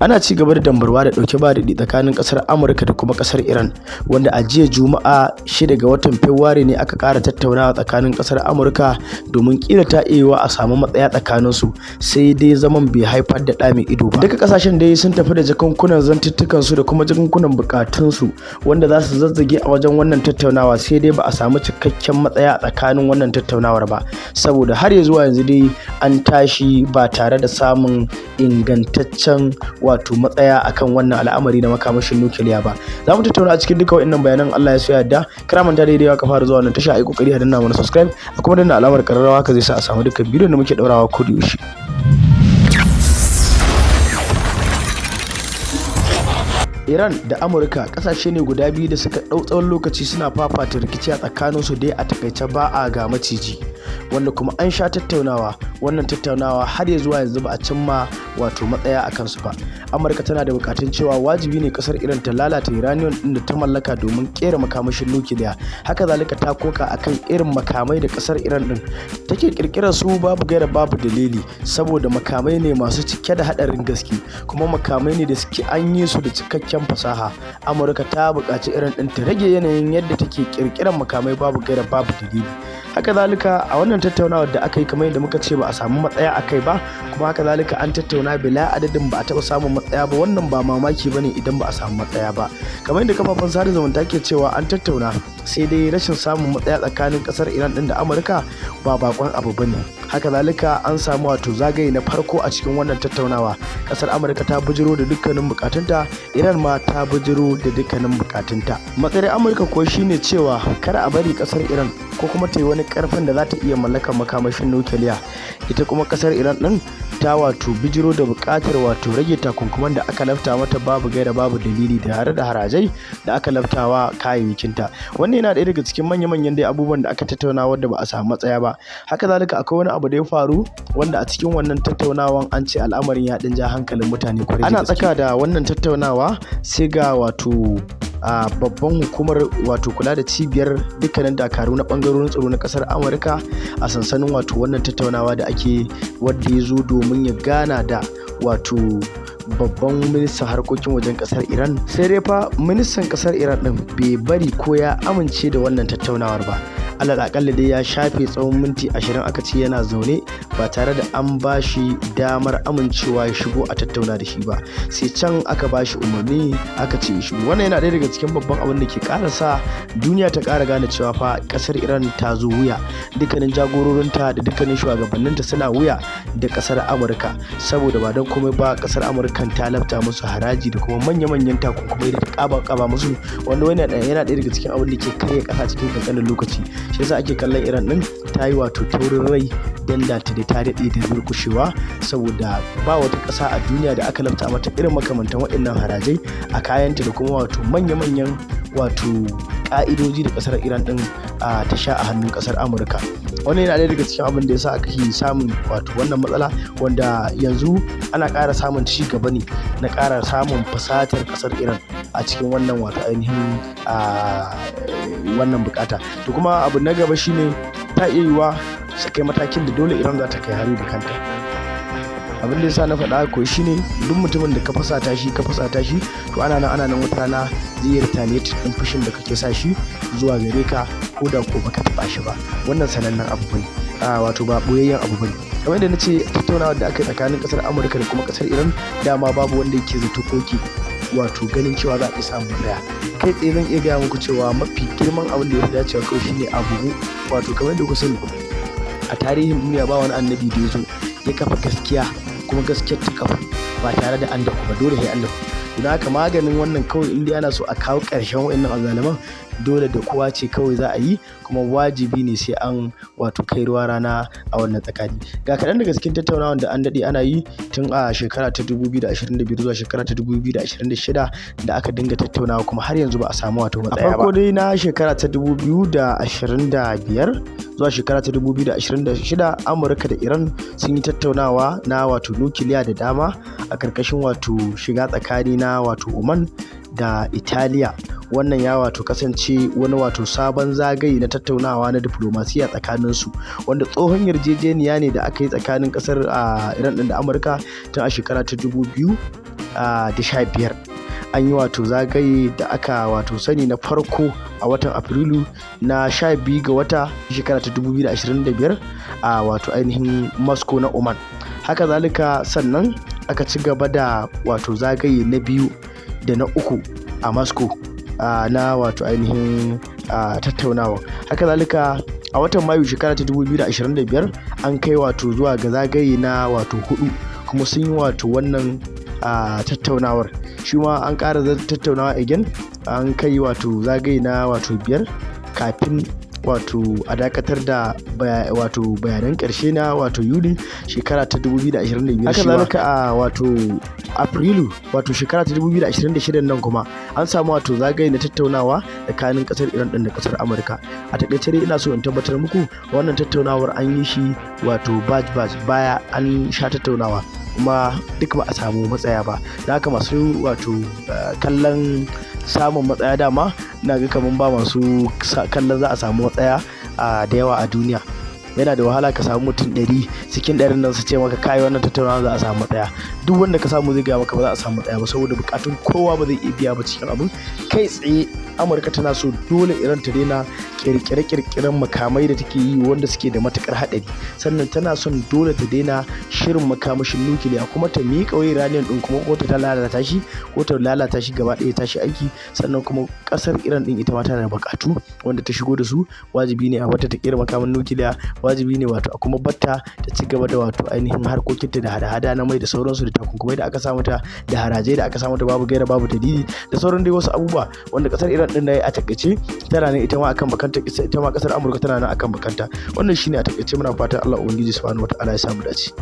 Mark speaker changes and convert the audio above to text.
Speaker 1: Ana ci gaba da dambarwa da ɗauke ba daɗi tsakanin ƙasar Amurka da kuma ƙasar Iran, wanda a jiya Juma'a 6 ga watan Fabrairu ne aka ƙara tattaunawa tsakanin ƙasar Amurka domin ƙila ta iya yiwuwa a samu matsaya tsakaninsu, sai dai zaman bai haifar da ɗa mai ido ba. Duka ƙasashen dai sun tafi da jakunkunan zantuttukansu da kuma jakunkunan buƙatunsu wanda za su zazzage a wajen wannan tattaunawa, sai dai ba a samu cikakken matsaya a tsakanin wannan tattaunawar ba, saboda har ya zuwa yanzu dai an tashi ba tare da samun ingantaccen wato matsaya akan wannan al'amari na makamashin nukiliya ba. Za mu tattauna a cikin duka waɗannan bayanan Allah ya so yadda. Kar manta daidai ka fara zuwa wannan tasha, ai kokari a danna mana subscribe a kuma danna alamar kararrawa, ka zai sa a samu dukkan bidiyon da muke daurawa ko da yaushe. Iran da Amurka ƙasashe ne guda biyu da suka ɗau tsawon lokaci suna fafata rikici a tsakaninsu, dai a takaice ba a ga maciji, wanda kuma an sha tattaunawa. Wannan tattaunawa har ya zuwa yanzu ba a cimma wato matsaya a kansu ba. Amurka tana da bukatun cewa wajibi ne kasar Iran ta lalata uranium din da ta mallaka domin kera makamashin nukiliya. Haka zalika ta koka akan irin makamai da kasar Iran din take kirkirar su babu gaira babu dalili, saboda makamai ne masu cike da hadarin gaske, kuma makamai ne da suke an yi su da cikakken fasaha. Amurka ta buƙaci Iran din ta rage yanayin yadda take kirkirar makamai babu gaira babu dalili. Haka zalika a wannan tattaunawar da aka yi, kamar yadda muka ce, ba a samu matsaya a kai ba, kuma haka zalika an tattauna bila adadin, ba a taɓa samun matsaya ba. Wannan ba mamaki ba ne idan ba a samu matsaya ba. Kamar yadda kafafen sada zumunta ke cewa an tattauna, sai dai rashin samun matsaya tsakanin ƙasar Iran ɗin da Amurka ba bakon abu ba ne. Haka zalika an samu wato zagaye na farko a cikin wannan tattaunawa. Ƙasar Amurka ta bujiro da dukkanin bukatunta, Iran ma ta bujiro da dukkanin bukatunta. Matsayar Amurka ko shine cewa kar a bari ƙasar Iran ko kuma ta yi wani karfin da za ta iya mallakar makamashin nukiliya. Ita kuma kasar Iran din ta wato bijiro da buƙatar wato rage takunkuman da aka lafta mata babu gaira babu dalili, tare da harajai da aka laftawa kayayyakinta. Wannan yana ɗaya daga cikin manya-manyan dai abubuwan da aka tattauna wanda ba a samu matsaya ba. Haka zalika akwai wani abu da ya faru wanda a cikin wannan tattaunawan an ce al'amarin ya ɗan ja hankalin mutane kwarai da gaske. Ana tsaka da wannan tattaunawa sai ga wato a babban hukumar wato kula da cibiyar dukkanin dakaru na bangarorin tsaro na kasar Amurka a sansanin wato wannan tattaunawa da ake, wadda ya zo domin ya gana da wato babban ministan harkokin wajen kasar Iran. Sai dai fa ministan kasar Iran din bai bari ko ya amince da wannan tattaunawar ba. Alal akalla dai ya shafe tsawon minti 20 aka ce yana zaune ba tare da an bashi damar amincewa ya shigo a tattauna da shi ba. Sai can aka bashi umarni aka ce ya shigo. Wannan yana ɗaya daga cikin babban abin da ke ƙara sa duniya ta ƙara gane cewa fa ƙasar Iran ta zo wuya. Dukkanin jagororinta da dukkanin shugabanninta suna wuya da ƙasar Amurka, saboda ba don komai ba ƙasar Amurka ta lafta musu haraji da kuma manya-manyan takunkumai da ta ƙaba musu, wanda yana ɗaya daga cikin abin da ke karya ƙasa cikin ƙanƙanin lokaci. Shi yasa ake kallon Iran din ta yi wato taurin rai dan da ta daɗe da durkushewa, saboda ba wata ƙasa a duniya da aka lafta mata irin makamantan waɗannan harajai a kayanta da kuma wato manya-manyan wato ƙa'idoji da ƙasar Iran din ta sha a hannun ƙasar Amurka. Wannan yana ɗaya daga cikin abin da yasa aka yi samun wato wannan matsala, wanda yanzu ana ƙara samun ci gaba ne na ƙara samun fasatar ƙasar Iran a cikin wannan wato ainihin wannan bukata. To kuma abu na gaba shine ta iya yiwuwa su kai matakin da dole Iran za ta kai hari da kanta. Abin da yasa na faɗa ko shine duk mutumin da ka fasata shi to ana nan wata rana zai retaliate din fushin da kake sa shi zuwa gare ka, ko da ko baka taɓa shi ba. Wannan sanannen abu bane, wato ba boyayyen abu bane. Kamar yadda nace, tattaunawa da aka yi tsakanin kasar Amurka da kuma kasar Iran, dama babu wanda yake zato ko ke wato ganin cewa za a iya samun daya. Kai tsaye zan iya gaya muku cewa mafi girman abin da ya fi dacewa kawai shine abu, wato kamar yadda ku sani a tarihin duniya ba wani annabi da ya zo ya kafa gaskiya kuma gaskiyar ta kafa ba tare da an daku ba, dole sai an daku. Don haka maganin wannan kawai, in dai ana so a kawo ƙarshen waɗannan azzaliman, dole da kowa ce kawai za a yi, kuma wajibi ne sai an wato kai ruwa rana a wannan tsakani. Ga kaɗan daga cikin tattaunawan da an daɗe ana yi tun a shekara ta 2022 zuwa shekara ta 2026 da aka dinga tattaunawa, kuma har yanzu ba a samu wato matsaya ba. A farko dai na shekara ta 2025 zuwa shekara ta 2026 Amurka da Iran sun yi tattaunawa na wato nukiliya da dama a ƙarƙashin wato shiga tsakani na wato Oman da Italiya. Wannan ya wato kasance wani wato sabon zagaye na tattaunawa na diplomasiya tsakanin su, wanda tsohon yarjejeniya ne da aka yi tsakanin kasar Iran din da Amurka tun a shekara ta 2000 2015 an yi wato zagaye da aka wato sani na farko a watan Afrilu na 12 ga wata shekara ta 2025 a wato ainihin Moscow na Oman. Haka zalika sannan aka ci gaba da wato zagaye na biyu da na uku a Moscow na wato ainihin tattaunawa. Haka zalika a watan Mayu shekara ta 2025 an kai wato zuwa ga zagaye na wato 4 kuma sun yi wato wannan tattaunawar. Shi ma an ƙara tattaunawa again, an kai wato zagaye na wato 5 kafin wato a dakatar da wato bayanan ƙarshe na wato Yuli shekara ta 2025. Haka zalika a wato Afrilu wato shekara ta 2026 nan kuma an samu wato zagaye na tattaunawa tsakanin ƙasar Iran ɗin da ƙasar Amurka. A taƙaice dai ina so in tabbatar muku wannan tattaunawar an yi shi wato batch baya an sha tattaunawa kuma duk ba a samu matsaya ba. Da haka masu wato kallon samun matsaya dama ina ga kaman ba masu kallon za a samu matsaya da yawa a duniya. Yana da wahala ka samu mutum 100 cikin 100 nan su ce maka kai wannan tattaunawa za a samu matsaya. Duk wanda ka samu zai gaya maka ba za a samu matsaya ba saboda bukatun kowa ba zai iya biya ba cikin abin. Kai tsaye Amurka tana so dole Iran ta daina kirkire-kirkiren makamai da take yi wanda suke da matukar haɗari, sannan tana son dole ta daina shirin makamashin nukiliya kuma ta miƙa wa Iranian ɗin kuma ko ta lalata shi gaba ɗaya tashi aiki. Sannan kuma ƙasar Iran ɗin ita ma tana da buƙatu wanda ta shigo da su. Wajibi ne a bata ta ƙera makaman nukiliya, wajibi ne wato a kuma batta ta ci gaba da wato ainihin harkokinta da hada-hada na mai da sauransu da takunkumai da aka sa mata da harajai da aka sa mata babu gaira babu dalili da sauran dai wasu abubuwa wanda ƙasar Iran ɗin da a takaice tana nan ita ma akan bakanta, ita ma ƙasar Amurka tana nan akan bakanta. Wannan shine a takaice, muna fatan Allah ubangiji subhanahu wataala ya samu dace.